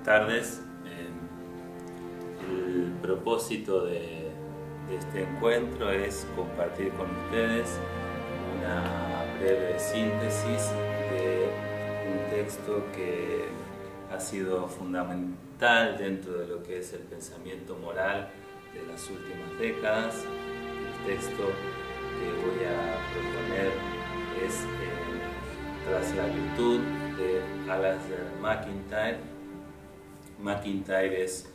tardes. El propósito de este encuentro es compartir con ustedes una breve síntesis de un texto que ha sido fundamental dentro de lo que es el pensamiento moral de las últimas décadas. El texto que voy a proponer es Tras la virtud de Alasdair MacIntyre. MacIntyre es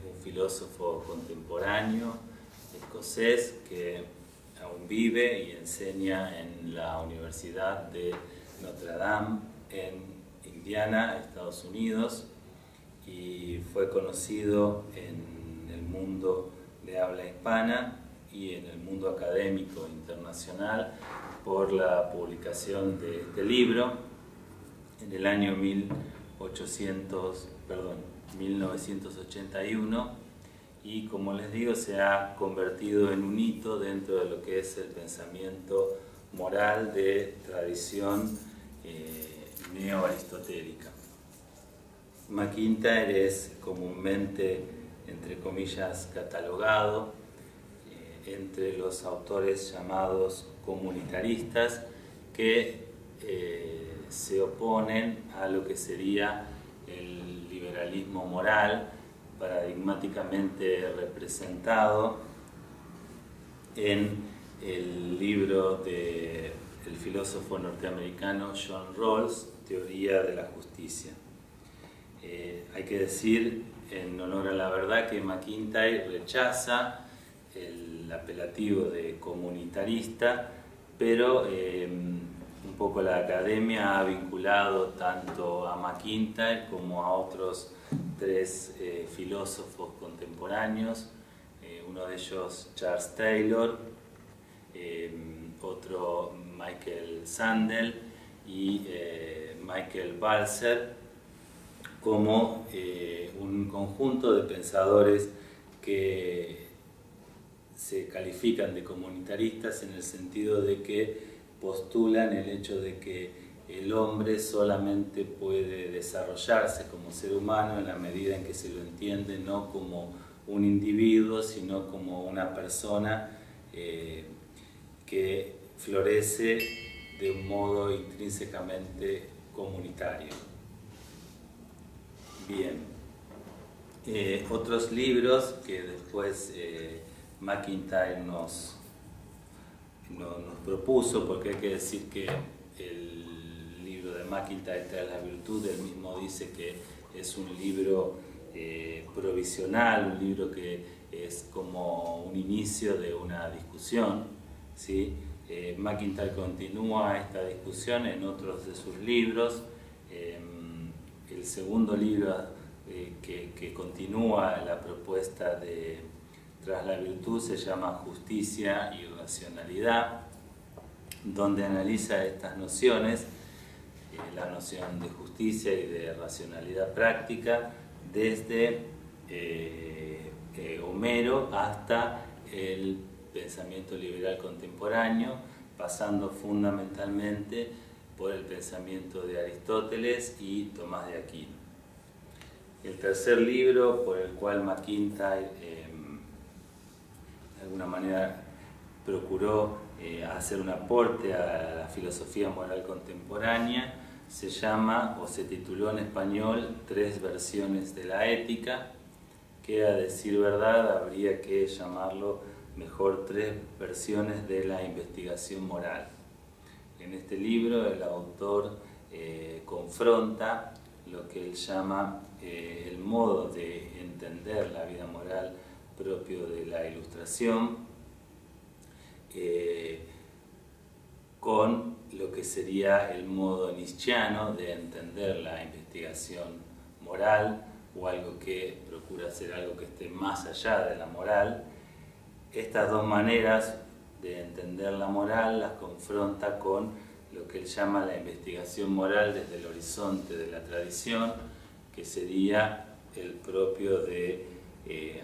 un filósofo contemporáneo escocés que aún vive y enseña en la Universidad de Notre Dame en Indiana, Estados Unidos, y fue conocido en el mundo de habla hispana y en el mundo académico internacional por la publicación de este libro en el año 1981, y como les digo, se ha convertido en un hito dentro de lo que es el pensamiento moral de tradición neo-aristotélica. MacIntyre es comúnmente, entre comillas, catalogado entre los autores llamados comunitaristas que se oponen a lo que sería el liberalismo moral paradigmáticamente representado en el libro del filósofo norteamericano John Rawls, Teoría de la Justicia. Hay que decir, en honor a la verdad, que MacIntyre rechaza el apelativo de comunitarista, pero un poco la academia ha vinculado tanto a MacIntyre como a otros tres filósofos contemporáneos, uno de ellos Charles Taylor, otro Michael Sandel y Michael Balzer, como un conjunto de pensadores que se califican de comunitaristas en el sentido de que postulan el hecho de que el hombre solamente puede desarrollarse como ser humano en la medida en que se lo entiende no como un individuo, sino como una persona que florece de un modo intrínsecamente comunitario. Bien, otros libros que después MacIntyre nos propuso, porque hay que decir que el libro de MacIntyre, Tras la virtud, él mismo dice que es un libro provisional, un libro que es como un inicio de una discusión, ¿sí? MacIntyre continúa esta discusión en otros de sus libros. El segundo libro que continúa la propuesta de Tras la virtud se llama Justicia y Racionalidad, donde analiza estas nociones, la noción de justicia y de racionalidad práctica, desde Homero hasta el pensamiento liberal contemporáneo, pasando fundamentalmente por el pensamiento de Aristóteles y Tomás de Aquino. El tercer libro por el cual MacIntyre de alguna manera procuró hacer un aporte a la filosofía moral contemporánea se llama, o se tituló en español, Tres versiones de la ética, que, a decir verdad, habría que llamarlo mejor Tres versiones de la investigación moral. En este libro el autor confronta lo que él llama el modo de entender la vida moral propio de la Ilustración con lo que sería el modo nietzscheano de entender la investigación moral, o algo que procura ser algo que esté más allá de la moral. Estas dos maneras de entender la moral las confronta con lo que él llama la investigación moral desde el horizonte de la tradición, que sería el propio de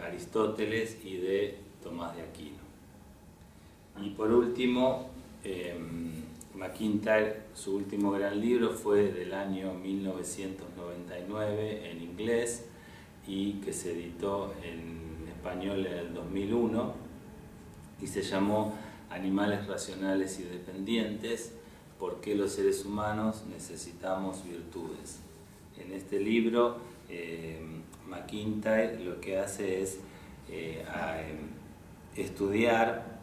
Aristóteles y de Tomás de Aquino. Y por último, MacIntyre, su último gran libro fue del año 1999 en inglés y que se editó en español en el 2001 y se llamó Animales racionales y dependientes, ¿por qué los seres humanos necesitamos virtudes? En este libro MacIntyre lo que hace es estudiar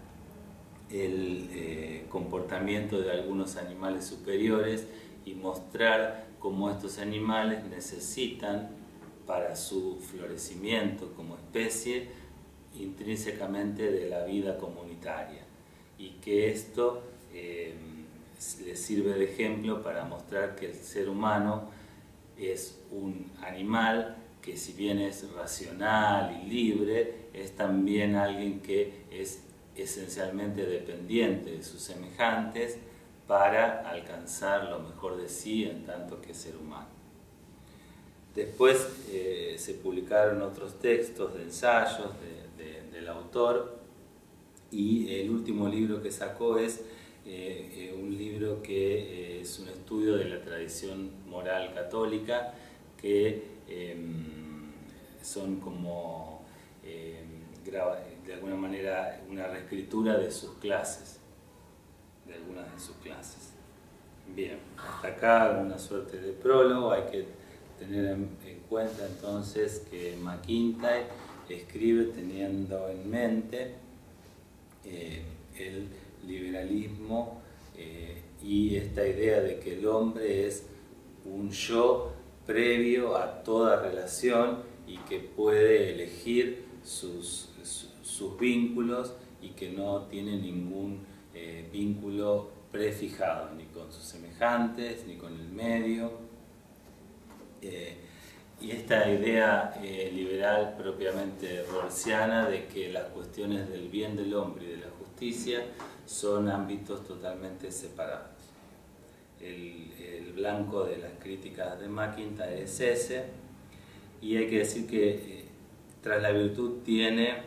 el comportamiento de algunos animales superiores y mostrar cómo estos animales necesitan para su florecimiento como especie intrínsecamente de la vida comunitaria y que esto les sirve de ejemplo para mostrar que el ser humano es un animal que, si bien es racional y libre, es también alguien que es esencialmente dependiente de sus semejantes para alcanzar lo mejor de sí en tanto que ser humano. Después se publicaron otros textos de ensayos del autor y el último libro que sacó es un libro que es un estudio de la tradición moral católica que son como de alguna manera una reescritura de sus clases, de algunas de sus clases. Bien, hasta acá una suerte de prólogo. Hay que tener en cuenta entonces que MacIntyre escribe teniendo en mente el liberalismo y esta idea de que el hombre es un yo previo a toda relación y que puede elegir sus vínculos y que no tiene ningún vínculo prefijado ni con sus semejantes ni con el medio. Y esta idea liberal propiamente rawlsiana de que las cuestiones del bien del hombre y de la justicia son ámbitos totalmente separados. El blanco de las críticas de MacIntyre es ese, y hay que decir que Tras la virtud tiene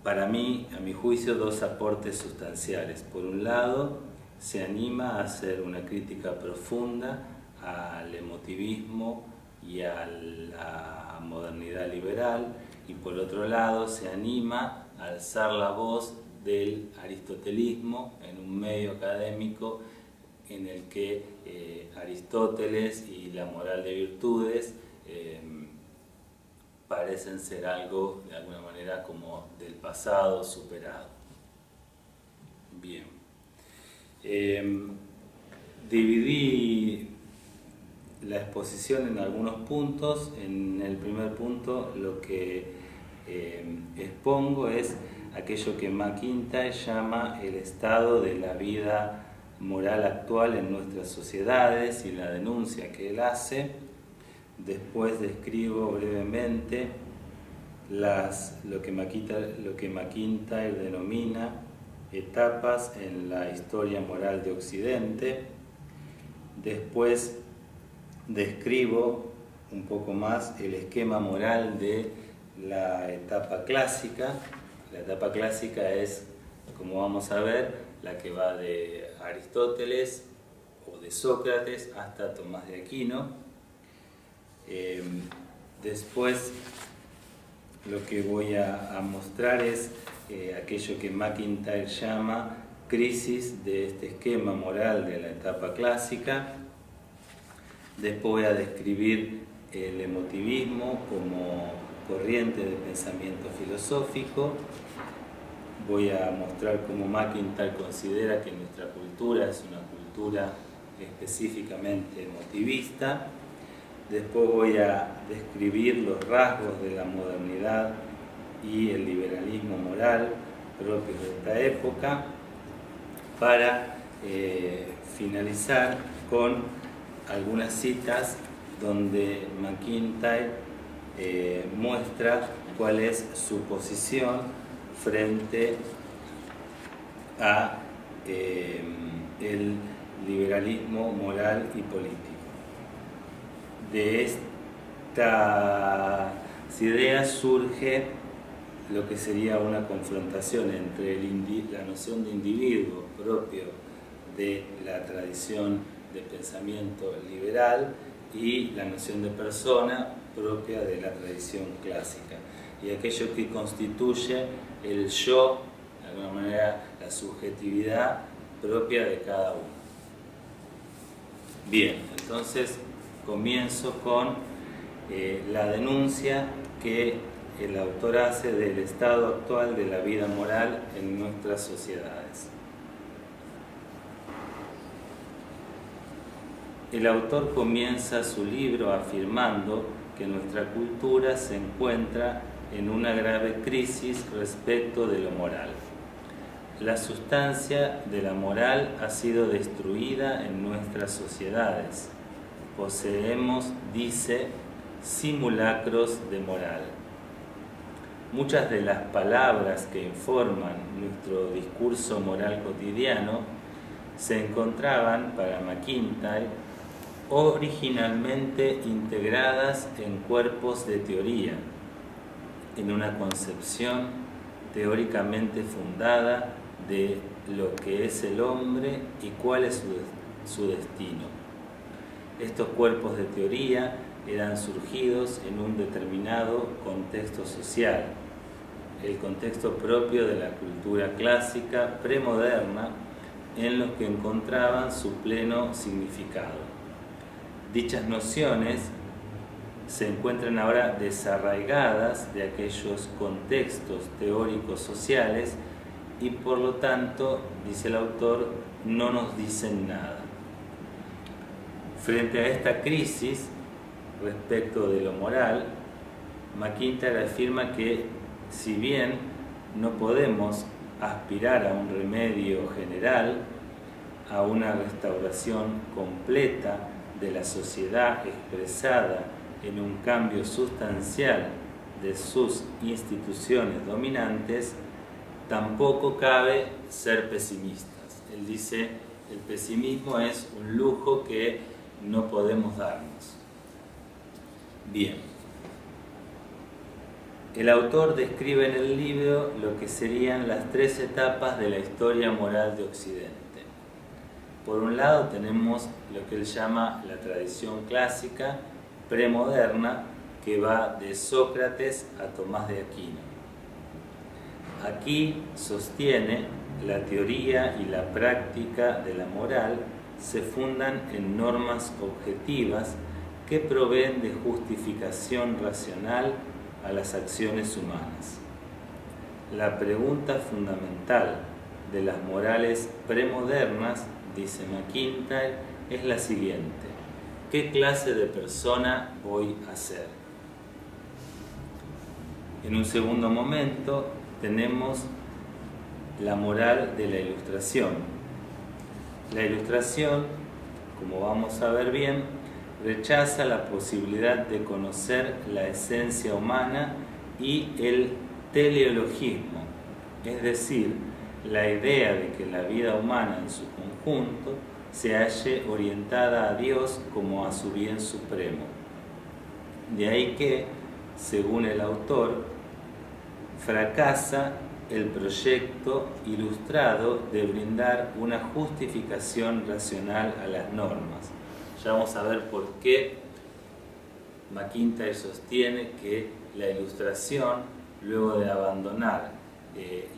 para mí, a mi juicio, dos aportes sustanciales. Por un lado, se anima a hacer una crítica profunda al emotivismo y a la modernidad liberal, y por otro lado se anima a alzar la voz del aristotelismo en un medio académico en el que Aristóteles y la moral de virtudes parecen ser algo, de alguna manera, como del pasado superado. Bien. Dividí la exposición en algunos puntos. En el primer punto lo que expongo es aquello que MacIntyre llama el estado de la vida moral actual en nuestras sociedades y la denuncia que él hace. Después describo brevemente lo que MacIntyre denomina etapas en la historia moral de Occidente. Después describo un poco más el esquema moral de la etapa clásica. La etapa clásica es, como vamos a ver, la que va de Aristóteles o de Sócrates hasta Tomás de Aquino. Después lo que voy a mostrar es aquello que MacIntyre llama crisis de este esquema moral de la etapa clásica. Después voy a describir el emotivismo como corriente de pensamiento filosófico. Voy a mostrar cómo MacIntyre considera que nuestra cultura es una cultura específicamente emotivista. Después voy a describir los rasgos de la modernidad y el liberalismo moral propios de esta época, para finalizar con algunas citas donde MacIntyre muestra cuál es su posición frente a el liberalismo moral y político. De estas ideas surge lo que sería una confrontación entre la noción de individuo propio de la tradición de pensamiento liberal y la noción de persona propia de la tradición clásica, y aquello que constituye el yo, de alguna manera la subjetividad propia de cada uno. Bien, entonces comienzo con la denuncia que el autor hace del estado actual de la vida moral en nuestras sociedades. El autor comienza su libro afirmando que nuestra cultura se encuentra en una grave crisis respecto de lo moral. La sustancia de la moral ha sido destruida en nuestras sociedades. Poseemos, dice, simulacros de moral. Muchas de las palabras que informan nuestro discurso moral cotidiano se encontraban, para MacIntyre, originalmente integradas en cuerpos de teoría, en una concepción teóricamente fundada de lo que es el hombre y cuál es su destino. Estos cuerpos de teoría eran surgidos en un determinado contexto social, el contexto propio de la cultura clásica premoderna, en los que encontraban su pleno significado. Dichas nociones se encuentran ahora desarraigadas de aquellos contextos teóricos sociales y por lo tanto, dice el autor, no nos dicen nada. Frente a esta crisis respecto de lo moral, MacIntyre afirma que si bien no podemos aspirar a un remedio general, a una restauración completa de la sociedad expresada en un cambio sustancial de sus instituciones dominantes, tampoco cabe ser pesimistas. Él dice, el pesimismo es un lujo que no podemos darnos. Bien. El autor describe en el libro lo que serían las tres etapas de la historia moral de Occidente. Por un lado tenemos lo que él llama la tradición clásica premoderna, que va de Sócrates a Tomás de Aquino. Aquí sostiene la teoría y la práctica de la moral se fundan en normas objetivas que proveen de justificación racional a las acciones humanas. La pregunta fundamental de las morales premodernas, dice MacIntyre, es la siguiente: ¿qué clase de persona voy a ser? En un segundo momento tenemos la moral de la Ilustración. La Ilustración, como vamos a ver bien, rechaza la posibilidad de conocer la esencia humana y el teleologismo, es decir, la idea de que la vida humana en su conjunto se halle orientada a Dios como a su bien supremo. De ahí que, según el autor, fracasa el proyecto ilustrado de brindar una justificación racional a las normas. Ya vamos a ver por qué MacIntyre sostiene que la Ilustración, luego de abandonar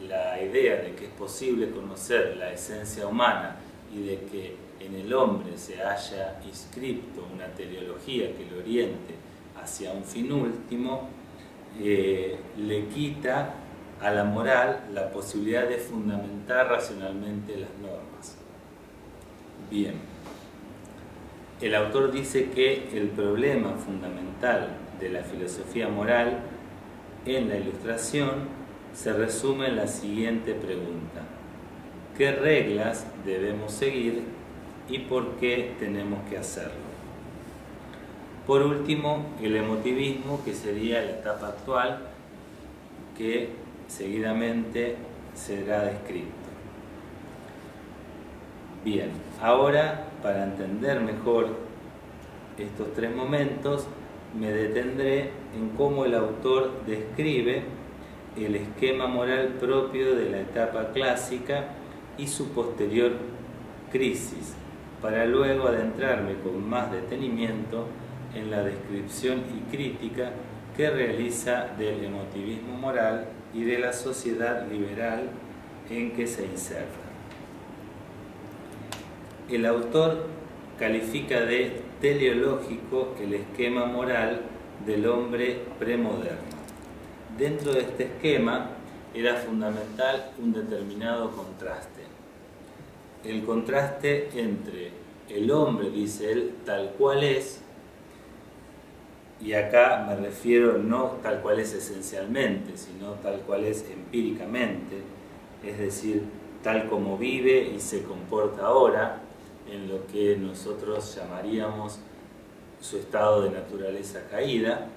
la idea de que es posible conocer la esencia humana y de que en el hombre se haya inscripto una teleología que lo oriente hacia un fin último, le quita a la moral la posibilidad de fundamentar racionalmente las normas. Bien, el autor dice que el problema fundamental de la filosofía moral en la Ilustración se resume en la siguiente pregunta: ¿qué reglas debemos seguir y por qué tenemos que hacerlo? Por último, el emotivismo, que sería la etapa actual que seguidamente será descrito. Bien, ahora, para entender mejor estos tres momentos, me detendré en cómo el autor describe el esquema moral propio de la etapa clásica y su posterior crisis, para luego adentrarme con más detenimiento en la descripción y crítica que realiza del emotivismo moral y de la sociedad liberal en que se inserta. El autor califica de teleológico el esquema moral del hombre premoderno. Dentro de este esquema era fundamental un determinado contraste. El contraste entre el hombre, dice él, tal cual es, y acá me refiero no tal cual es esencialmente, sino tal cual es empíricamente, es decir, tal como vive y se comporta ahora, en lo que nosotros llamaríamos su estado de naturaleza caída,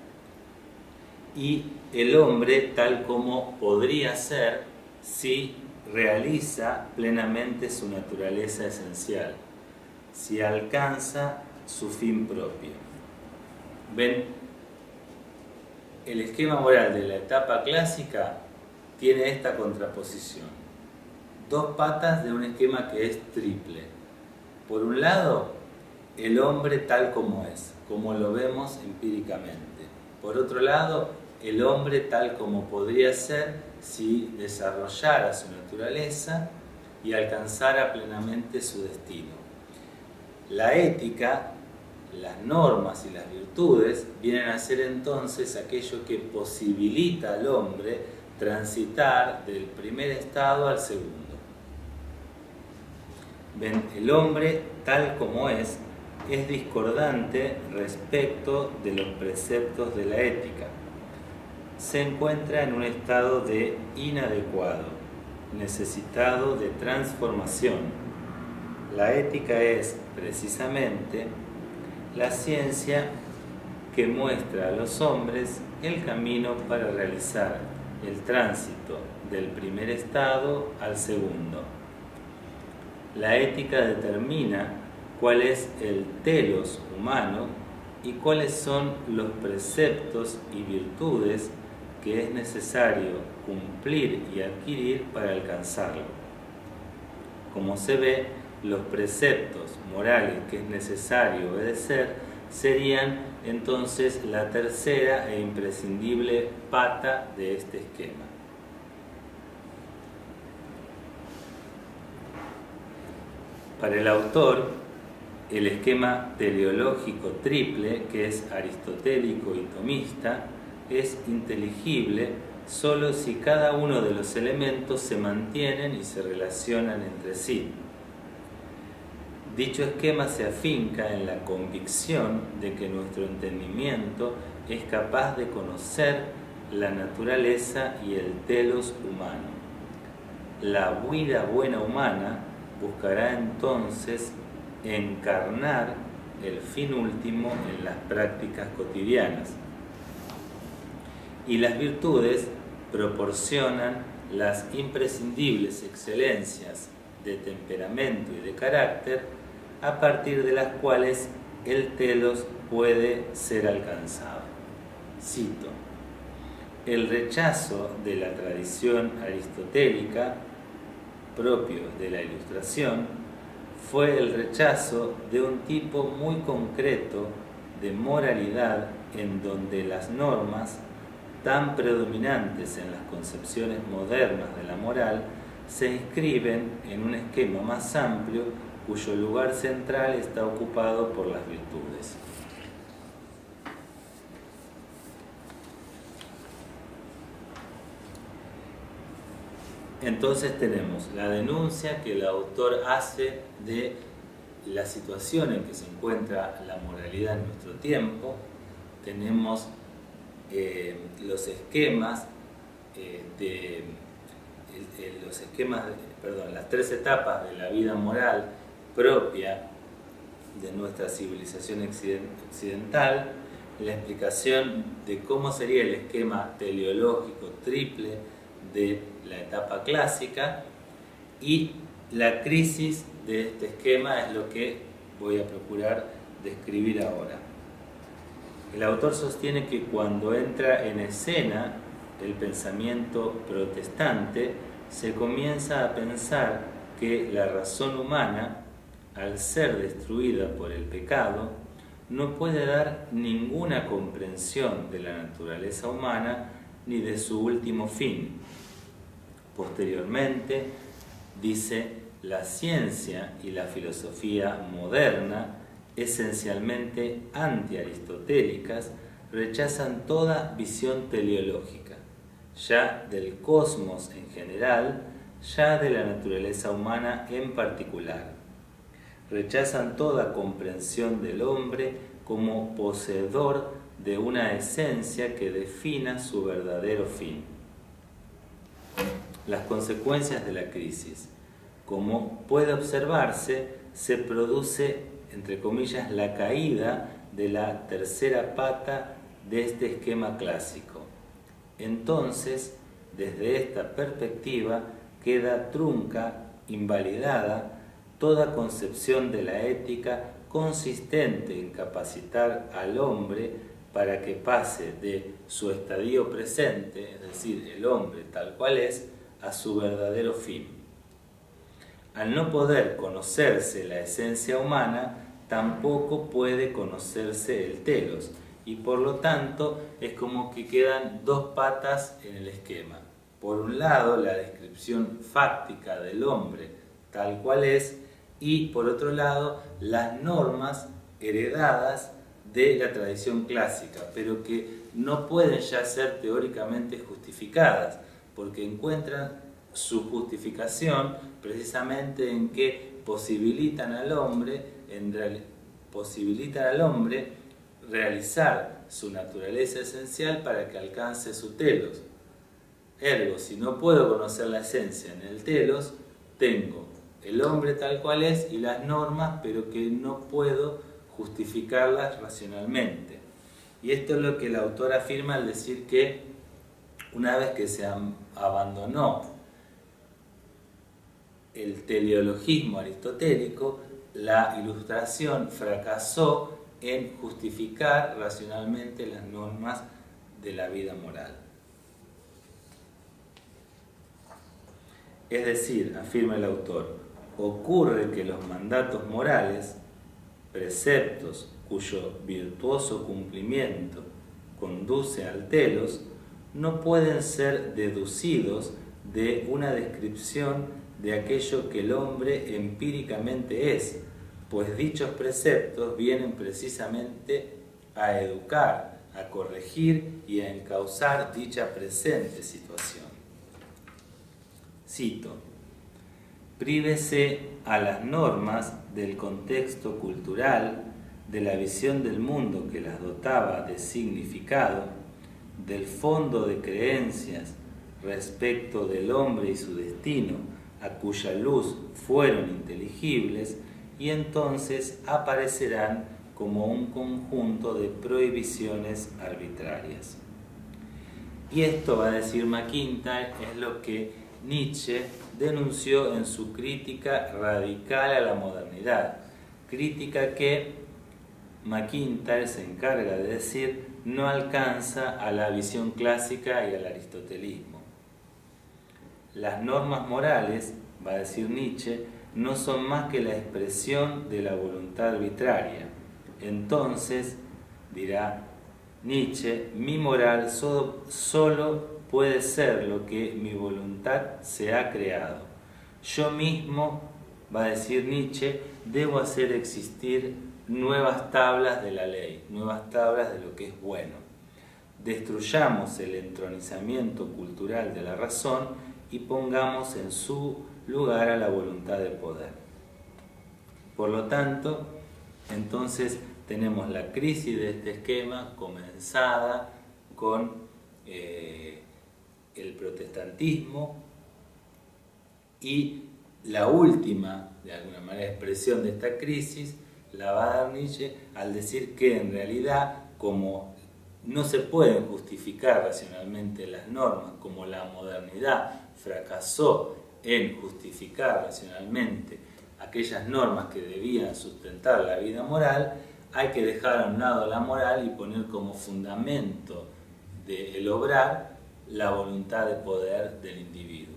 y el hombre tal como podría ser si realiza plenamente su naturaleza esencial, si alcanza su fin propio. ¿Ven? El esquema moral de la etapa clásica tiene esta contraposición. Dos patas de un esquema que es triple. Por un lado, el hombre tal como es, como lo vemos empíricamente. Por otro lado, el hombre tal como podría ser si desarrollara su naturaleza y alcanzara plenamente su destino. La ética, las normas y las virtudes vienen a ser entonces aquello que posibilita al hombre transitar del primer estado al segundo. Ven, el hombre tal como es discordante respecto de los preceptos de la ética. Se encuentra en un estado de inadecuado, necesitado de transformación. La ética es, precisamente, la ciencia que muestra a los hombres el camino para realizar el tránsito del primer estado al segundo. La ética determina cuál es el telos humano y cuáles son los preceptos y virtudes que es necesario cumplir y adquirir para alcanzarlo. Como se ve, los preceptos morales que es necesario obedecer serían entonces la tercera e imprescindible pata de este esquema. Para el autor, el esquema teleológico triple, que es aristotélico y tomista, es inteligible solo si cada uno de los elementos se mantienen y se relacionan entre sí. Dicho esquema se afinca en la convicción de que nuestro entendimiento es capaz de conocer la naturaleza y el telos humano. La vida buena humana buscará entonces encarnar el fin último en las prácticas cotidianas. Y las virtudes proporcionan las imprescindibles excelencias de temperamento y de carácter a partir de las cuales el telos puede ser alcanzado. Cito: el rechazo de la tradición aristotélica propio de la Ilustración fue el rechazo de un tipo muy concreto de moralidad en donde las normas, tan predominantes en las concepciones modernas de la moral, se inscriben en un esquema más amplio cuyo lugar central está ocupado por las virtudes. Entonces tenemos la denuncia que el autor hace de la situación en que se encuentra la moralidad en nuestro tiempo. Tenemos los esquemas las tres etapas de la vida moral propia de nuestra civilización occidental, la explicación de cómo sería el esquema teleológico triple de la etapa clásica, y la crisis de este esquema es lo que voy a procurar describir ahora. El autor sostiene que cuando entra en escena el pensamiento protestante, se comienza a pensar que la razón humana, al ser destruida por el pecado, no puede dar ninguna comprensión de la naturaleza humana ni de su último fin. Posteriormente, dice, la ciencia y la filosofía moderna, esencialmente anti-aristotélicas, rechazan toda visión teleológica, ya del cosmos en general, ya de la naturaleza humana en particular. Rechazan toda comprensión del hombre como poseedor de una esencia que defina su verdadero fin. Las consecuencias de la crisis. Como puede observarse, se produce, entre comillas, la caída de la tercera pata de este esquema clásico. Entonces, desde esta perspectiva, queda trunca, invalidada, toda concepción de la ética consistente en capacitar al hombre para que pase de su estadio presente, es decir, el hombre tal cual es, a su verdadero fin. Al no poder conocerse la esencia humana, tampoco puede conocerse el telos, y por lo tanto es como que quedan dos patas en el esquema. Por un lado, la descripción fáctica del hombre tal cual es, y por otro lado, las normas heredadas de la tradición clásica, pero que no pueden ya ser teóricamente justificadas, porque encuentran su justificación precisamente en que posibilitan al hombre realizar su naturaleza esencial para que alcance su telos. Ergo, si no puedo conocer la esencia en el telos, tengo el hombre tal cual es y las normas, pero que no puedo justificarlas racionalmente. Y esto es lo que el autor afirma al decir que una vez que se abandonó el teleologismo aristotélico, la Ilustración fracasó en justificar racionalmente las normas de la vida moral. Es decir, afirma el autor, ocurre que los mandatos morales, preceptos cuyo virtuoso cumplimiento conduce al telos, no pueden ser deducidos de una descripción de aquello que el hombre empíricamente es, pues dichos preceptos vienen precisamente a educar, a corregir y a encauzar dicha presente situación. Cito: prívese a las normas del contexto cultural, de la visión del mundo que las dotaba de significado, del fondo de creencias respecto del hombre y su destino, a cuya luz fueron inteligibles, y entonces aparecerán como un conjunto de prohibiciones arbitrarias. Y esto, va a decir MacIntyre, es lo que Nietzsche denunció en su crítica radical a la modernidad, crítica que MacIntyre se encarga de decir no alcanza a la visión clásica y al aristotelismo. Las normas morales, va a decir Nietzsche, no son más que la expresión de la voluntad arbitraria. Entonces, dirá Nietzsche, mi moral solo puede ser lo que mi voluntad se ha creado. Yo mismo, va a decir Nietzsche, debo hacer existir nuevas tablas de la ley, nuevas tablas de lo que es bueno. Destruyamos el entronizamiento cultural de la razón y pongamos en su lugar a la voluntad de poder. Por lo tanto, entonces tenemos la crisis de este esquema comenzada con el protestantismo, y la última, de alguna manera, expresión de esta crisis la va a dar Nietzsche al decir que en realidad, como no se pueden justificar racionalmente las normas, como la modernidad fracasó en justificar racionalmente aquellas normas que debían sustentar la vida moral, hay que dejar a un lado la moral y poner como fundamento del obrar la voluntad de poder del individuo.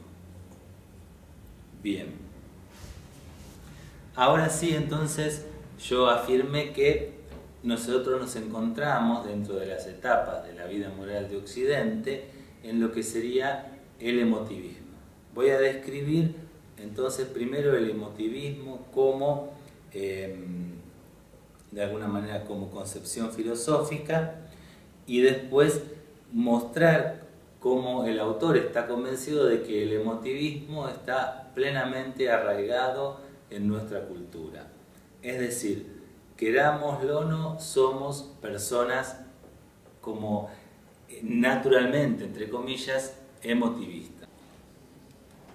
Bien. Ahora sí, entonces, yo afirmé que nosotros nos encontramos dentro de las etapas de la vida moral de Occidente en lo que sería el emotivismo. Voy a describir entonces primero el emotivismo como, de alguna manera, como concepción filosófica, y después mostrar cómo el autor está convencido de que el emotivismo está plenamente arraigado en nuestra cultura. Es decir, querámoslo o no, somos personas como naturalmente, entre comillas, emotivistas.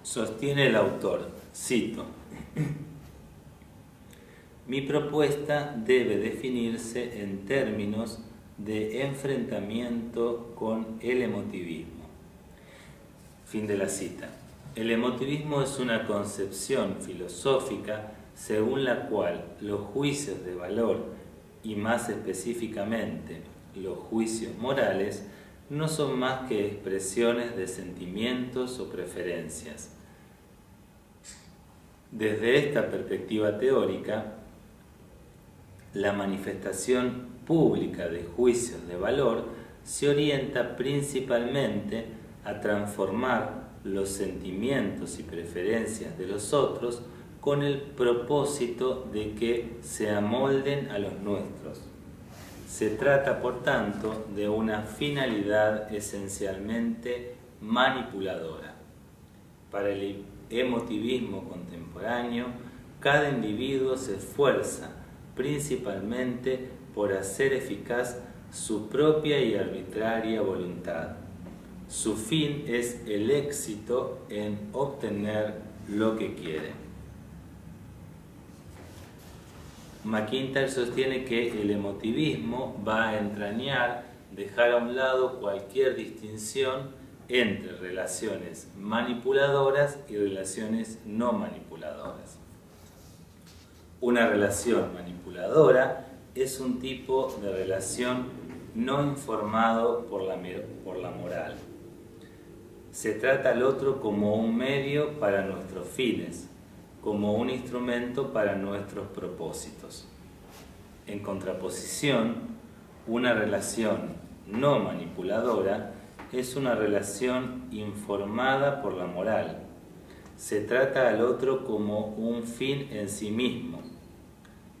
Sostiene el autor, cito: mi propuesta debe definirse en términos de enfrentamiento con el emotivismo. Fin de la cita. El emotivismo es una concepción filosófica según la cual los juicios de valor, y más específicamente los juicios morales, no son más que expresiones de sentimientos o preferencias. Desde esta perspectiva teórica, la manifestación pública de juicios de valor se orienta principalmente a transformar los sentimientos y preferencias de los otros con el propósito de que se amolden a los nuestros. Se trata, por tanto, de una finalidad esencialmente manipuladora. Para el emotivismo contemporáneo, cada individuo se esfuerza principalmente por hacer eficaz su propia y arbitraria voluntad. Su fin es el éxito en obtener lo que quiere. MacIntyre sostiene que el emotivismo va a entrañar dejar a un lado cualquier distinción entre relaciones manipuladoras y relaciones no manipuladoras. Una relación manipuladora es un tipo de relación no informado por la moral. Se trata al otro como un medio para nuestros fines, como un instrumento para nuestros propósitos. En contraposición, una relación no manipuladora es una relación informada por la moral. Se trata al otro como un fin en sí mismo.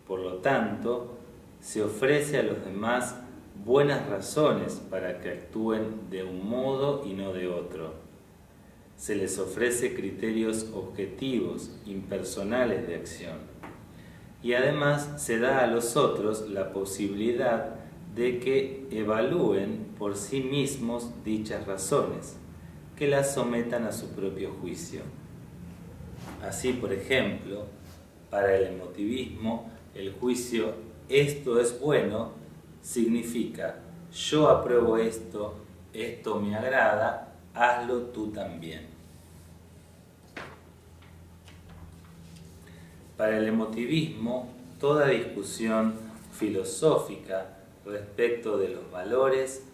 Por lo tanto, se ofrece a los demás buenas razones para que actúen de un modo y no de otro. Se les ofrece criterios objetivos, impersonales de acción. Y además se da a los otros la posibilidad de que evalúen por sí mismos dichas razones, que las sometan a su propio juicio. Así, por ejemplo, para el emotivismo, el juicio "esto es bueno" significa "yo apruebo esto, esto me agrada, hazlo tú también". Para el emotivismo, toda discusión filosófica respecto de los valores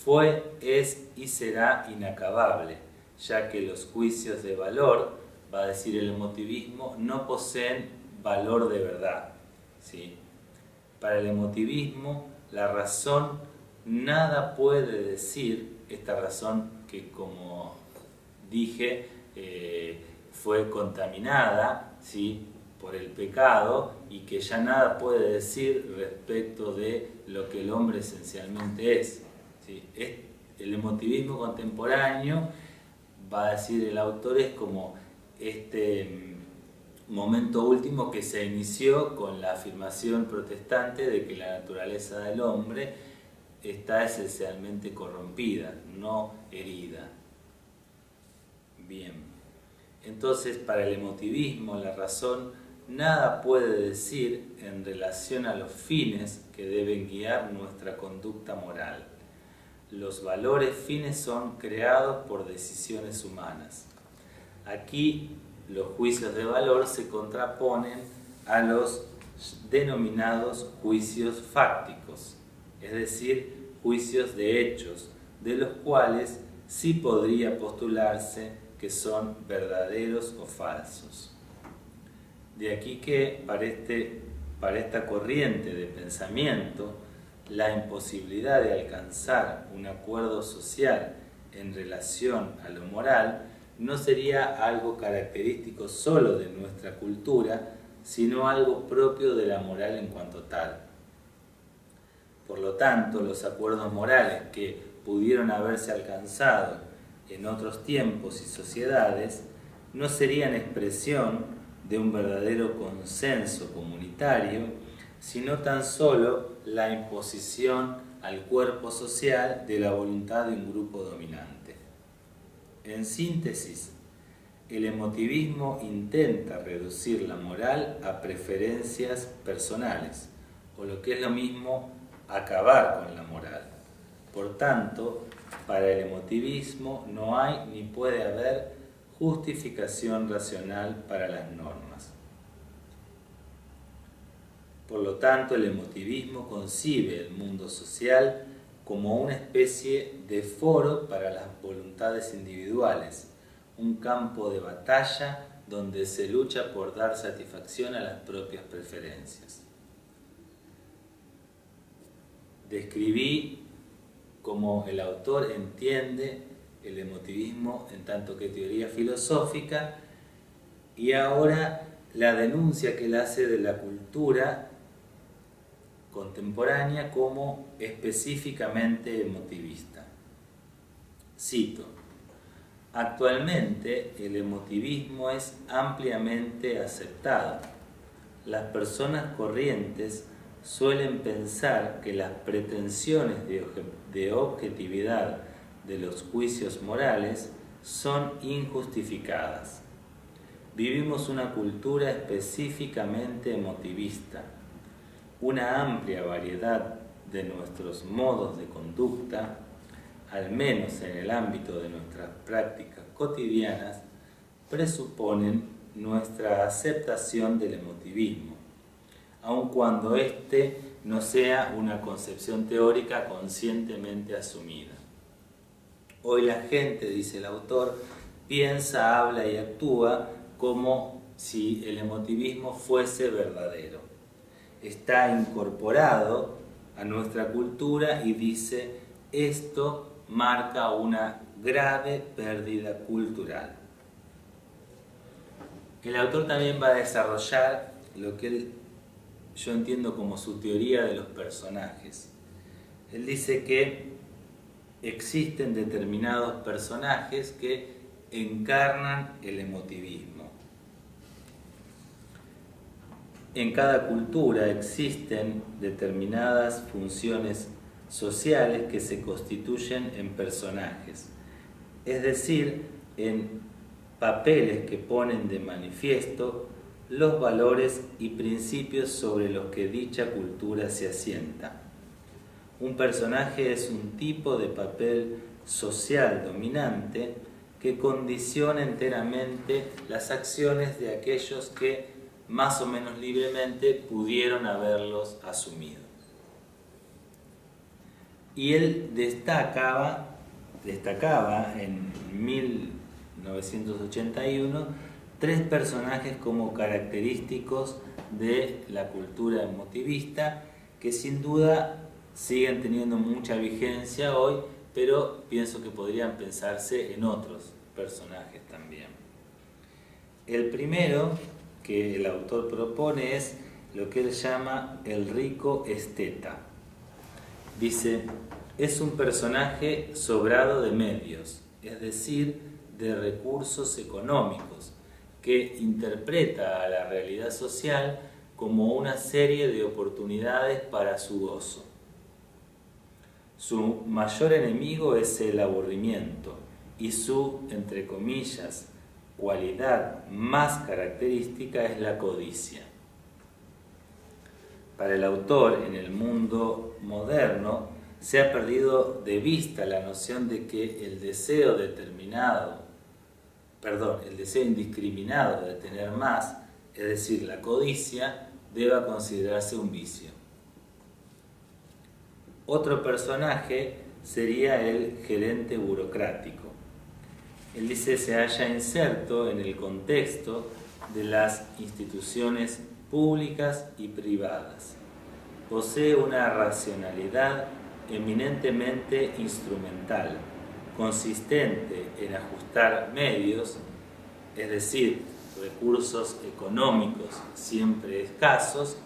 fue, es y será inacabable, ya que los juicios de valor, va a decir el emotivismo, no poseen valor de verdad, ¿sí? Para el emotivismo, la razón nada puede decir, esta razón que, como dije, fue contaminada, ¿sí?, por el pecado, y que ya nada puede decir respecto de lo que el hombre esencialmente es, ¿sí? El emotivismo contemporáneo, va a decir el autor, es como este momento último que se inició con la afirmación protestante de que la naturaleza del hombre está esencialmente corrompida, no herida. Bien, entonces para el emotivismo la razón nada puede decir en relación a los fines que deben guiar nuestra conducta moral. Los valores fines son creados por decisiones humanas. Aquí los juicios de valor se contraponen a los denominados juicios fácticos, es decir, juicios de hechos, de los cuales sí podría postularse que son verdaderos o falsos. De aquí que para esta corriente de pensamiento, la imposibilidad de alcanzar un acuerdo social en relación a lo moral no sería algo característico solo de nuestra cultura, sino algo propio de la moral en cuanto tal. Por lo tanto, los acuerdos morales que pudieron haberse alcanzado en otros tiempos y sociedades no serían expresión de un verdadero consenso comunitario, sino tan solo la imposición al cuerpo social de la voluntad de un grupo dominante. En síntesis, el emotivismo intenta reducir la moral a preferencias personales, o lo que es lo mismo, acabar con la moral. Por tanto, para el emotivismo no hay ni puede haber justificación racional para las normas. Por lo tanto, el emotivismo concibe el mundo social como una especie de foro para las voluntades individuales, un campo de batalla donde se lucha por dar satisfacción a las propias preferencias. Describí cómo el autor entiende el emotivismo en tanto que teoría filosófica, y ahora la denuncia que él hace de la cultura contemporánea como específicamente emotivista. Cito: actualmente el emotivismo es ampliamente aceptado. Las personas corrientes suelen pensar que las pretensiones de objetividad de los juicios morales son injustificadas. Vivimos una cultura específicamente emotivista. Una amplia variedad de nuestros modos de conducta, al menos en el ámbito de nuestras prácticas cotidianas, presuponen nuestra aceptación del emotivismo, aun cuando éste no sea una concepción teórica conscientemente asumida. Hoy la gente, dice el autor, piensa, habla y actúa como si el emotivismo fuese verdadero. Está incorporado a nuestra cultura y dice: esto marca una grave pérdida cultural. El autor también va a desarrollar lo que yo entiendo como su teoría de los personajes. Él dice que existen determinados personajes que encarnan el emotivismo. En cada cultura existen determinadas funciones sociales que se constituyen en personajes, es decir, en papeles que ponen de manifiesto los valores y principios sobre los que dicha cultura se asienta. Un personaje es un tipo de papel social dominante que condiciona enteramente las acciones de aquellos que más o menos libremente pudieron haberlos asumido. Y él destacaba en 1981 tres personajes como característicos de la cultura emotivista que sin duda siguen teniendo mucha vigencia hoy, pero pienso que podrían pensarse en otros personajes también. El primero que el autor propone es lo que él llama el rico esteta. Dice: es un personaje sobrado de medios, es decir, de recursos económicos, que interpreta a la realidad social como una serie de oportunidades para su gozo. Su mayor enemigo es el aburrimiento y su, entre comillas, cualidad más característica es la codicia. Para el autor, en el mundo moderno, se ha perdido de vista la noción de que el deseo indiscriminado de tener más, es decir, la codicia, deba considerarse un vicio. Otro personaje sería el gerente burocrático. Él dice se halla inserto en el contexto de las instituciones públicas y privadas. Posee una racionalidad eminentemente instrumental, consistente en ajustar medios, es decir, recursos económicos siempre escasos,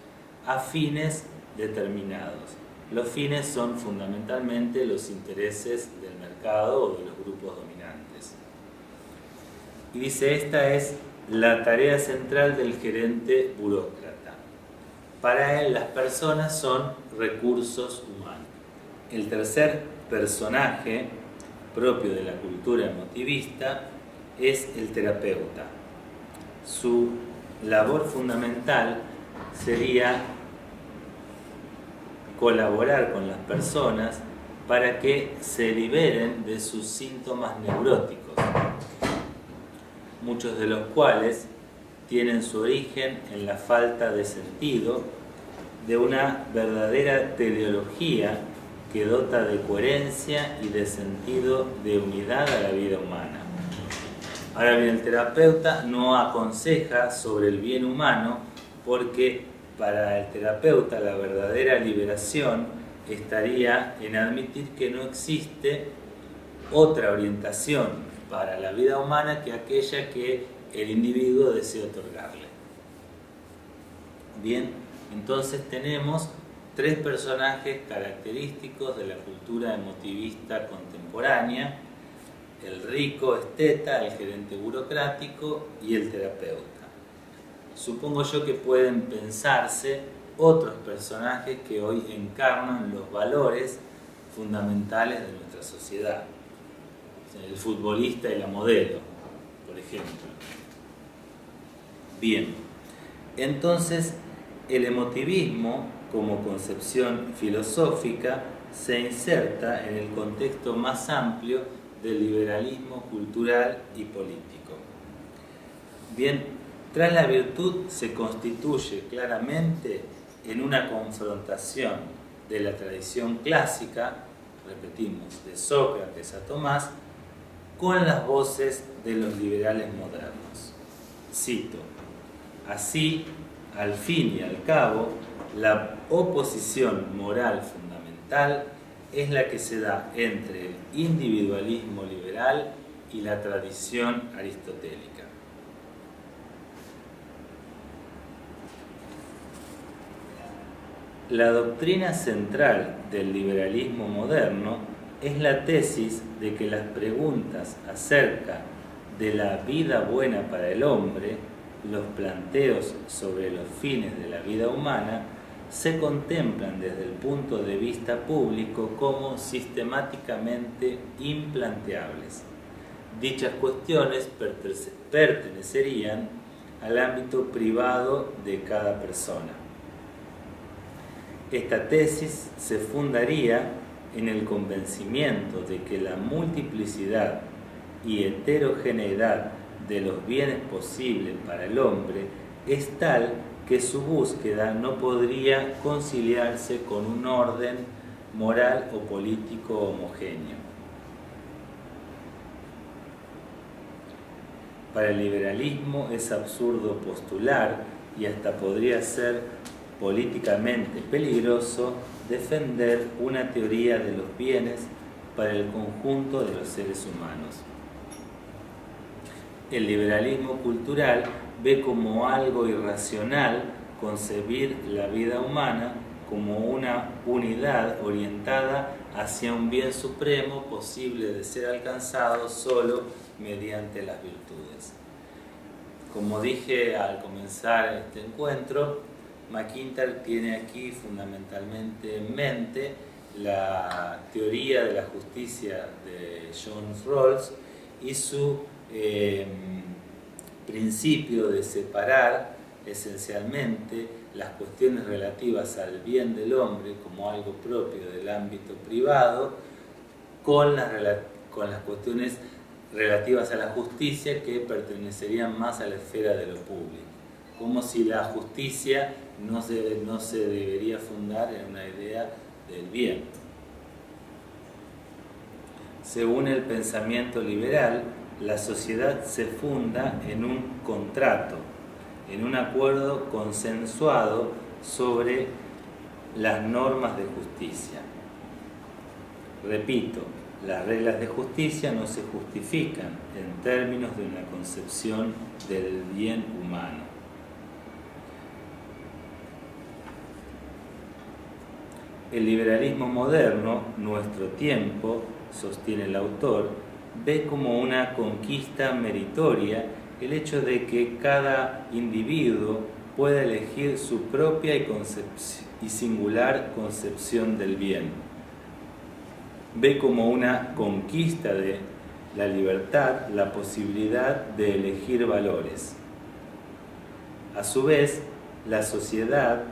a fines determinados. Los fines son fundamentalmente los intereses del mercado o de los grupos dominantes. Y dice, esta es la tarea central del gerente burócrata. Para él las personas son recursos humanos. El tercer personaje propio de la cultura emotivista es el terapeuta. Su labor fundamental sería colaborar con las personas para que se liberen de sus síntomas neuróticos, muchos de los cuales tienen su origen en la falta de sentido de una verdadera teleología que dota de coherencia y de sentido de unidad a la vida humana. Ahora bien, el terapeuta no aconseja sobre el bien humano porque para el terapeuta la verdadera liberación estaría en admitir que no existe otra orientación para la vida humana que aquella que el individuo desea otorgarle. Bien, entonces tenemos tres personajes característicos de la cultura emotivista contemporánea: el rico esteta, el gerente burocrático y el terapeuta. Supongo yo que pueden pensarse otros personajes que hoy encarnan los valores fundamentales de nuestra sociedad. El futbolista y la modelo, por ejemplo. Bien, entonces el emotivismo como concepción filosófica se inserta en el contexto más amplio del liberalismo cultural y político. Bien, tras la virtud se constituye claramente en una confrontación de la tradición clásica, repetimos, de Sócrates a Tomás, con las voces de los liberales modernos. Cito: así, al fin y al cabo, la oposición moral fundamental es la que se da entre el individualismo liberal y la tradición aristotélica. La doctrina central del liberalismo moderno es la tesis de que las preguntas acerca de la vida buena para el hombre, los planteos sobre los fines de la vida humana, se contemplan desde el punto de vista público como sistemáticamente implanteables. Dichas cuestiones pertenecerían al ámbito privado de cada persona. Esta tesis se fundaría en el convencimiento de que la multiplicidad y heterogeneidad de los bienes posibles para el hombre es tal que su búsqueda no podría conciliarse con un orden moral o político homogéneo. Para el liberalismo es absurdo postular, y hasta podría ser políticamente peligroso, defender una teoría de los bienes para el conjunto de los seres humanos. El liberalismo cultural ve como algo irracional concebir la vida humana como una unidad orientada hacia un bien supremo posible de ser alcanzado solo mediante las virtudes. Como dije al comenzar este encuentro, MacIntyre tiene aquí fundamentalmente en mente la teoría de la justicia de John Rawls y su principio de separar esencialmente las cuestiones relativas al bien del hombre como algo propio del ámbito privado con las cuestiones relativas a la justicia que pertenecerían más a la esfera de lo público, como si la justicia no se debería fundar en una idea del bien. Según el pensamiento liberal, la sociedad se funda en un contrato, en un acuerdo consensuado sobre las normas de justicia. Repito, las reglas de justicia no se justifican en términos de una concepción del bien humano. El liberalismo moderno, nuestro tiempo, sostiene el autor, ve como una conquista meritoria el hecho de que cada individuo pueda elegir su propia y singular concepción del bien. Ve como una conquista de la libertad la posibilidad de elegir valores. A su vez, la sociedad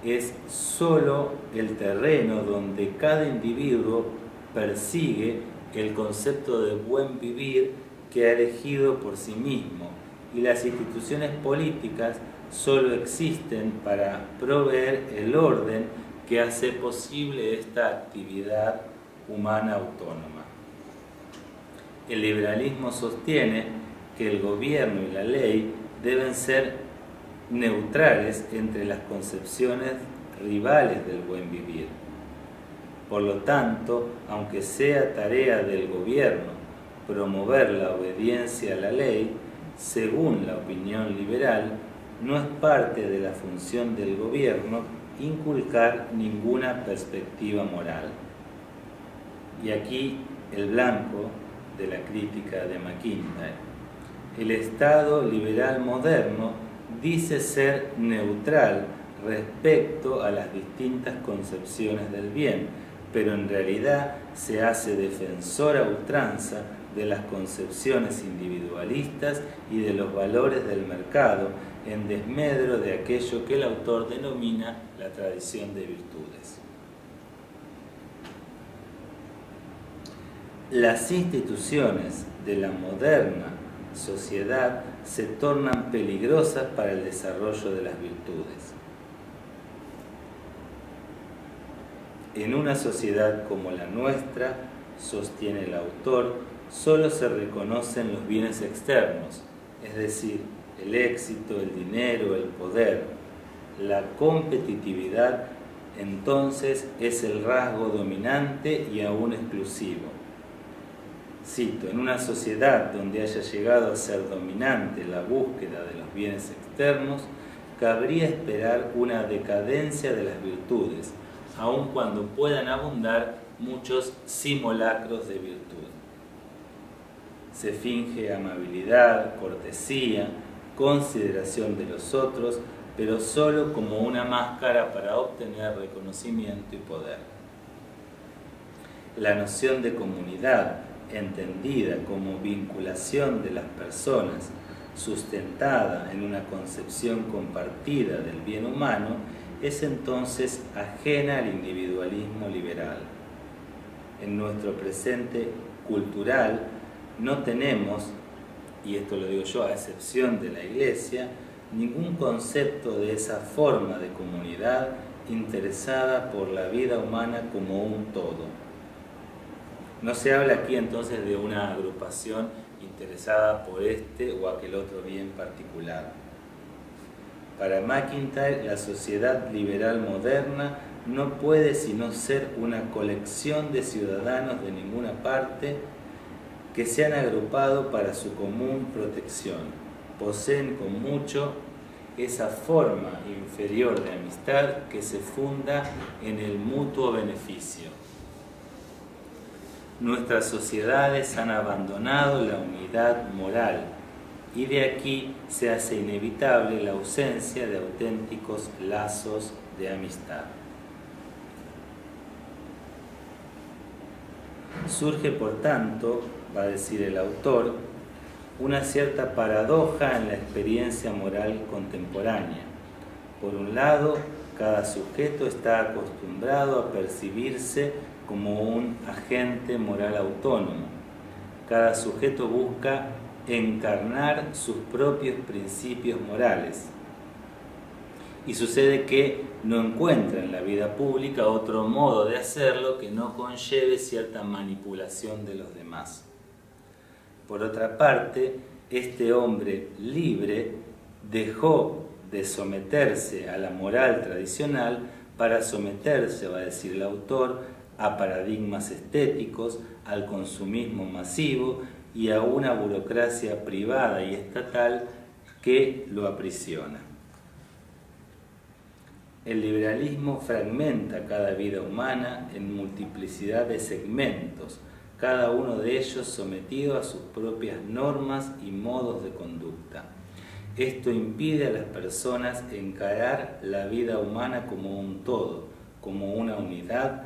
es sólo el terreno donde cada individuo persigue el concepto de buen vivir que ha elegido por sí mismo, y las instituciones políticas sólo existen para proveer el orden que hace posible esta actividad humana autónoma. El liberalismo sostiene que el gobierno y la ley deben ser neutrales entre las concepciones rivales del buen vivir. Por lo tanto, aunque sea tarea del gobierno promover la obediencia a la ley, según la opinión liberal, no es parte de la función del gobierno inculcar ninguna perspectiva moral. Y aquí el blanco de la crítica de MacIntyre. El Estado liberal moderno dice ser neutral respecto a las distintas concepciones del bien, pero en realidad se hace defensor a ultranza de las concepciones individualistas y de los valores del mercado, en desmedro de aquello que el autor denomina la tradición de virtudes. Las instituciones de la moderna sociedad se tornan peligrosas para el desarrollo de las virtudes. En una sociedad como la nuestra, sostiene el autor, solo se reconocen los bienes externos, es decir, el éxito, el dinero, el poder. La competitividad, entonces, es el rasgo dominante y aún exclusivo. Cito, en una sociedad donde haya llegado a ser dominante la búsqueda de los bienes externos, cabría esperar una decadencia de las virtudes, aun cuando puedan abundar muchos simulacros de virtud. Se finge amabilidad, cortesía, consideración de los otros, pero solo como una máscara para obtener reconocimiento y poder. La noción de comunidad, entendida como vinculación de las personas, sustentada en una concepción compartida del bien humano, es entonces ajena al individualismo liberal. En nuestro presente cultural no tenemos, y esto lo digo yo a excepción de la Iglesia, ningún concepto de esa forma de comunidad interesada por la vida humana como un todo. No se habla aquí entonces de una agrupación interesada por este o aquel otro bien particular. Para MacIntyre, la sociedad liberal moderna no puede sino ser una colección de ciudadanos de ninguna parte que se han agrupado para su común protección. Poseen con mucho esa forma inferior de amistad que se funda en el mutuo beneficio. Nuestras sociedades han abandonado la unidad moral y de aquí se hace inevitable la ausencia de auténticos lazos de amistad. Surge, por tanto, va a decir el autor, una cierta paradoja en la experiencia moral contemporánea. Por un lado, cada sujeto está acostumbrado a percibirse como un agente moral autónomo. Cada sujeto busca encarnar sus propios principios morales. y sucede que no encuentra en la vida pública otro modo de hacerlo que no conlleve cierta manipulación de los demás. Por otra parte, este hombre libre dejó de someterse a la moral tradicional para someterse, va a decir el autor, a paradigmas estéticos, al consumismo masivo y a una burocracia privada y estatal que lo aprisiona. El liberalismo fragmenta cada vida humana en multiplicidad de segmentos, cada uno de ellos sometido a sus propias normas y modos de conducta. Esto impide a las personas encarar la vida humana como un todo, como una unidad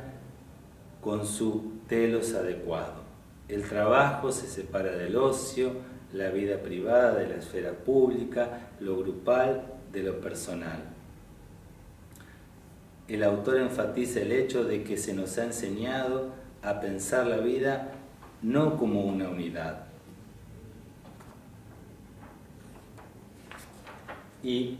con su telos adecuado. El trabajo se separa del ocio, la vida privada de la esfera pública, lo grupal de lo personal. El autor enfatiza el hecho de que se nos ha enseñado a pensar la vida no como una unidad. Y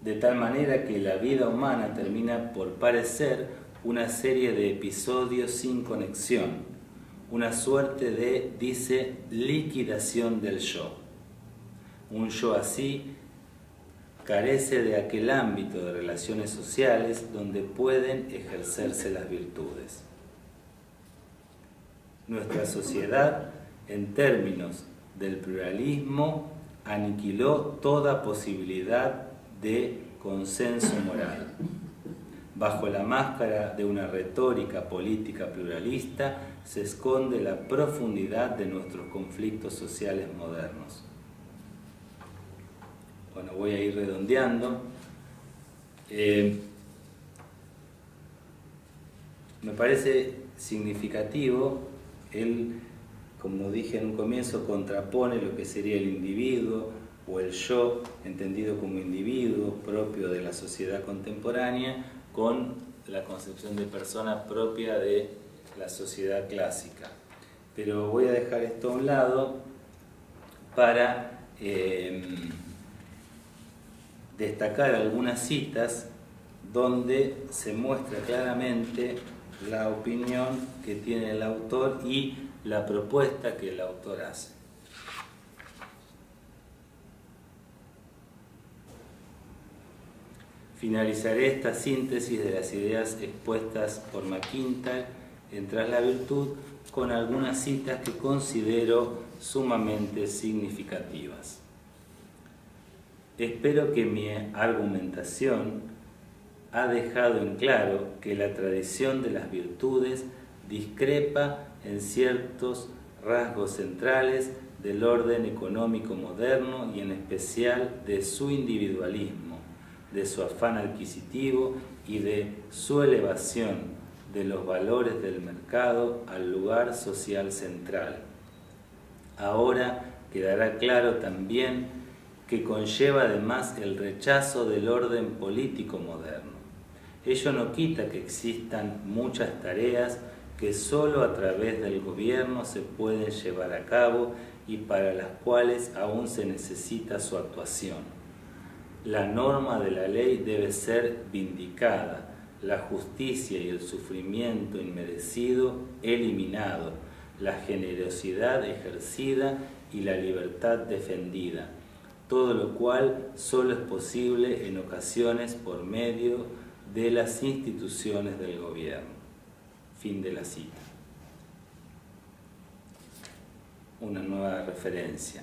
de tal manera que la vida humana termina por parecer una serie de episodios sin conexión, una suerte de, dice, liquidación del yo. Un yo así carece de aquel ámbito de relaciones sociales donde pueden ejercerse las virtudes. Nuestra sociedad, en términos del pluralismo, aniquiló toda posibilidad de consenso moral. Bajo la máscara de una retórica política pluralista se esconde la profundidad de nuestros conflictos sociales modernos. Bueno, voy a ir redondeando. Me parece significativo, él, como dije en un comienzo, contrapone lo que sería el individuo o el yo, entendido como individuo propio de la sociedad contemporánea, con la concepción de persona propia de la sociedad clásica. Pero voy a dejar esto a un lado para destacar algunas citas donde se muestra claramente la opinión que tiene el autor y la propuesta que el autor hace. Finalizaré esta síntesis de las ideas expuestas por McIntyre en Tras la Virtud con algunas citas que considero sumamente significativas. Espero que mi argumentación ha dejado en claro que la tradición de las virtudes discrepa en ciertos rasgos centrales del orden económico moderno y en especial de su individualismo, de su afán adquisitivo y de su elevación de los valores del mercado al lugar social central. Ahora quedará claro también que conlleva además el rechazo del orden político moderno. Ello no quita que existan muchas tareas que solo a través del gobierno se pueden llevar a cabo y para las cuales aún se necesita su actuación. La norma de la ley debe ser vindicada, la justicia y el sufrimiento inmerecido eliminado, la generosidad ejercida y la libertad defendida, todo lo cual solo es posible en ocasiones por medio de las instituciones del gobierno. Fin de la cita. Una nueva referencia.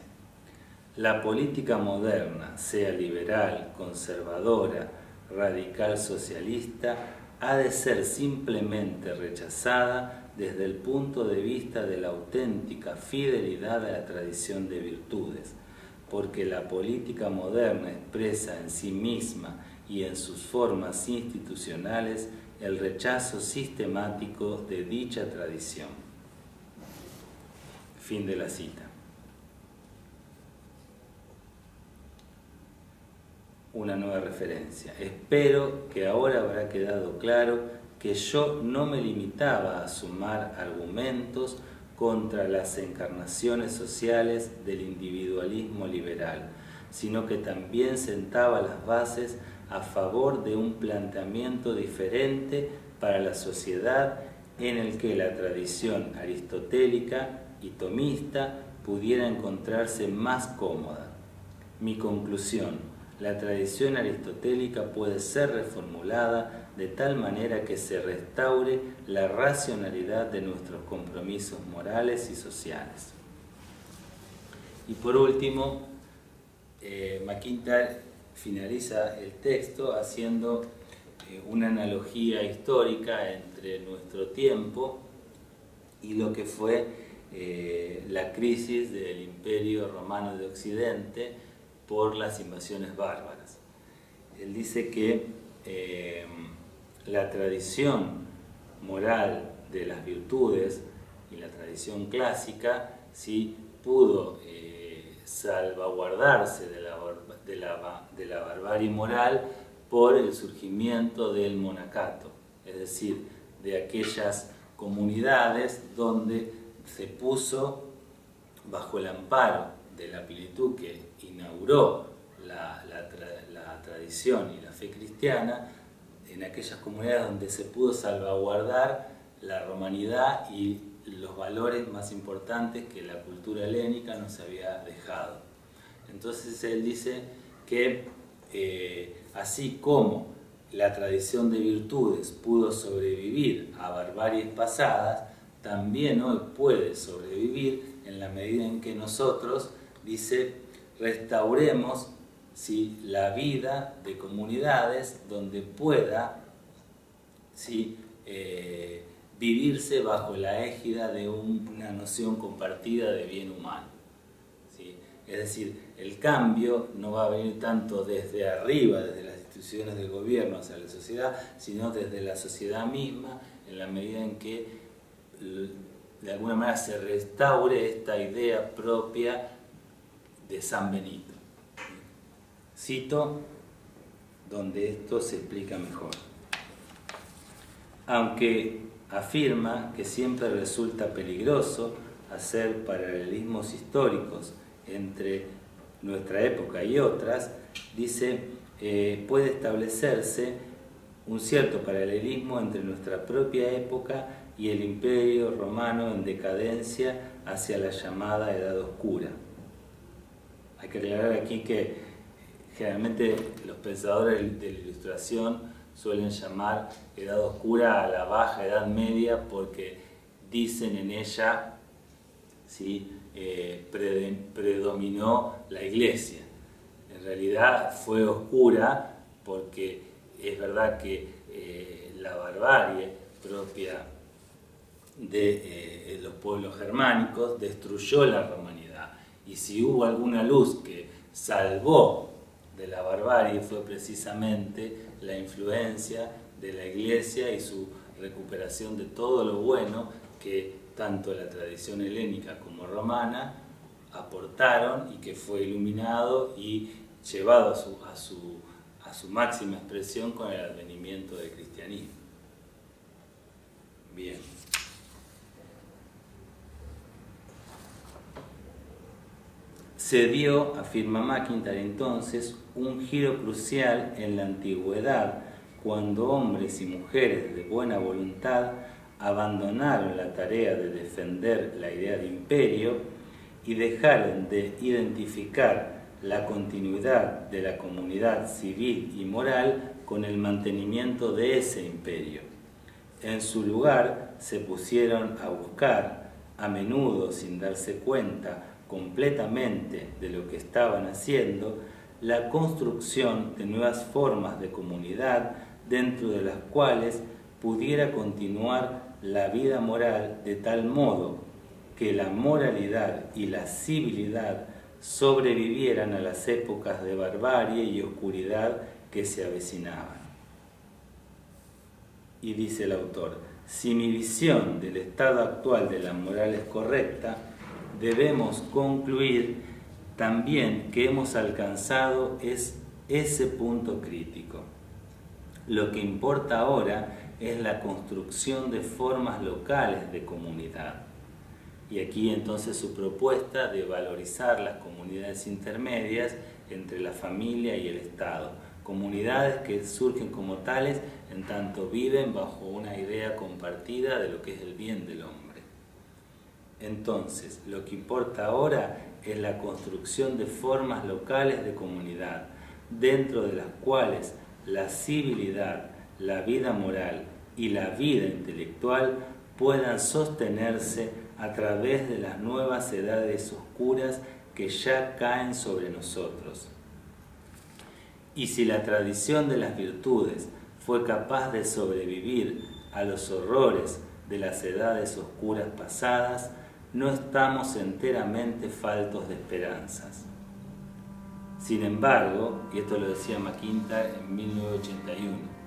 La política moderna, sea liberal, conservadora, radical socialista, ha de ser simplemente rechazada desde el punto de vista de la auténtica fidelidad a la tradición de virtudes, porque la política moderna expresa en sí misma y en sus formas institucionales el rechazo sistemático de dicha tradición. Fin de la cita. Una nueva referencia. Espero que ahora habrá quedado claro que yo no me limitaba a sumar argumentos contra las encarnaciones sociales del individualismo liberal, sino que también sentaba las bases a favor de un planteamiento diferente para la sociedad en el que la tradición aristotélica y tomista pudiera encontrarse más cómoda. Mi conclusión: la tradición aristotélica puede ser reformulada de tal manera que se restaure la racionalidad de nuestros compromisos morales y sociales. Y por último, MacIntyre finaliza el texto haciendo una analogía histórica entre nuestro tiempo y lo que fue la crisis del Imperio Romano de Occidente por las invasiones bárbaras. Él dice que la tradición moral de las virtudes y la tradición clásica sí pudo salvaguardarse de la barbarie moral por el surgimiento del monacato, es decir, de aquellas comunidades donde se puso bajo el amparo de la plenitud que inauguró la tradición y la fe cristiana, en aquellas comunidades donde se pudo salvaguardar la romanidad y los valores más importantes que la cultura helénica nos había dejado. Entonces él dice que así como la tradición de virtudes pudo sobrevivir a barbaries pasadas, también hoy puede sobrevivir en la medida en que nosotros, dice, restauremos la vida de comunidades donde pueda vivirse bajo la égida de una noción compartida de bien humano. ¿Sí? Es decir, el cambio no va a venir tanto desde arriba, desde las instituciones del gobierno hacia la sociedad, sino desde la sociedad misma, en la medida en que de alguna manera se restaure esta idea propia de San Benito. Cito donde esto se explica mejor. Aunque afirma que siempre resulta peligroso hacer paralelismos históricos entre nuestra época y otras, dice, puede establecerse un cierto paralelismo entre nuestra propia época y el Imperio Romano en decadencia hacia la llamada Edad Oscura. Hay que aclarar aquí que generalmente los pensadores de la Ilustración suelen llamar Edad Oscura a la Baja Edad Media porque dicen en ella predominó la Iglesia. En realidad fue oscura porque es verdad que la barbarie propia de los pueblos germánicos destruyó la romanidad, y si hubo alguna luz que salvó de la barbarie fue precisamente la influencia de la Iglesia y su recuperación de todo lo bueno que tanto la tradición helénica como romana aportaron y que fue iluminado y llevado a su máxima expresión con el advenimiento del cristianismo. Bien. Se dio, afirma MacIntyre entonces, un giro crucial en la antigüedad cuando hombres y mujeres de buena voluntad abandonaron la tarea de defender la idea de imperio y dejaron de identificar la continuidad de la comunidad civil y moral con el mantenimiento de ese imperio. En su lugar se pusieron a buscar, a menudo sin darse cuenta completamente de lo que estaban haciendo, la construcción de nuevas formas de comunidad dentro de las cuales pudiera continuar la vida moral de tal modo que la moralidad y la civilidad sobrevivieran a las épocas de barbarie y oscuridad que se avecinaban. Y dice el autor, si mi visión del estado actual de la moral es correcta, debemos concluir también que hemos alcanzado ese punto crítico. Lo que importa ahora es la construcción de formas locales de comunidad. Y aquí entonces su propuesta de valorizar las comunidades intermedias entre la familia y el Estado, comunidades que surgen como tales en tanto viven bajo una idea compartida de lo que es el bien del hombre. Entonces, lo que importa ahora es la construcción de formas locales de comunidad, dentro de las cuales la civilidad, la vida moral y la vida intelectual puedan sostenerse a través de las nuevas edades oscuras que ya caen sobre nosotros. Y si la tradición de las virtudes fue capaz de sobrevivir a los horrores de las edades oscuras pasadas, no estamos enteramente faltos de esperanzas. Sin embargo, y esto lo decía McIntyre en 1981,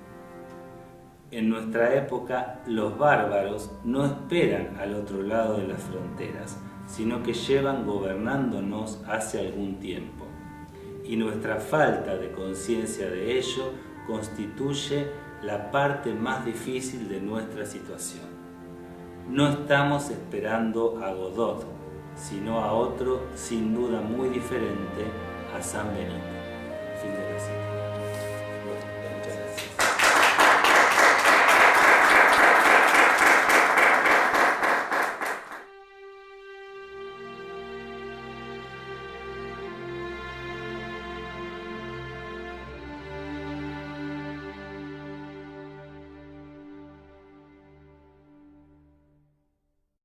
en nuestra época los bárbaros no esperan al otro lado de las fronteras, sino que llevan gobernándonos hace algún tiempo. Y nuestra falta de conciencia de ello constituye la parte más difícil de nuestra situación. No estamos esperando a Godot, sino a otro sin duda muy diferente, a San Benito. Fin de la cita.